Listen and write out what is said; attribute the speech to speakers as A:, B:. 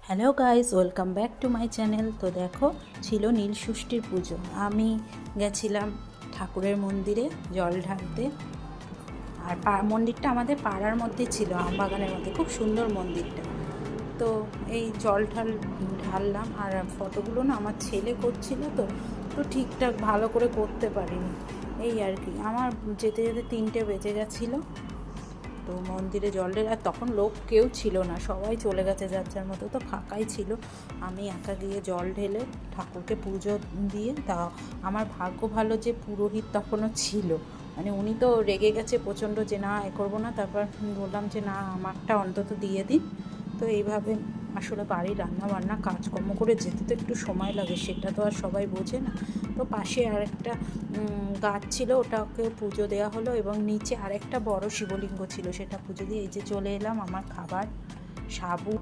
A: Hello guys, welcome back to my channel. তো দেখো, ছিল নীলষষ্ঠীর পুজো। আমি গেছিলাম ঠাকুরের মন্দিরে জল ঢালতে। আর মন্দিরটা আমাদের পাড়ার মধ্যে ছিল, আমবাগানের মধ্যে। খুব সুন্দর মন্দিরটা। তো এই জল ঢাললাম। আর ফটোগুলো না আমার ছেলে করছিল, তো ঠিকঠাক ভালো করে করতে পারিনি। এই আর কি, আমার যেতে যেতে 3টে বেজে গেছিলো। তো মন্দিরে জল ঢেলে, আর তখন লোক কেউ ছিল না, সবাই চলে গেছে যার যার মতো। তো ফাঁকাই ছিল। আমি একা গিয়ে জল ঢেলে ঠাকুরকে পুজো দিয়ে। তা আমার ভাগ্য ভালো যে পুরোহিত তখনও ছিল। মানে উনি তো রেগে গেছে প্রচণ্ড যে না এ করবো না। তারপর বললাম যে না, আমারটা অন্তত দিয়ে দিন। তো এইভাবে আসলে বাড়ির রান্নাবান্না কাজকর্ম করে যেতে তো একটু সময় লাগে, সেটা তো আর সবাই বোঝে না। তো পাশে আরেকটা গাছ ছিল, ওটাকে পুজো দেওয়া হলো। এবং নিচে আরেকটা বড় শিবলিঙ্গ ছিল, সেটা পুজো দিয়ে এই যে চলে এলাম। আমার খাবার সাবু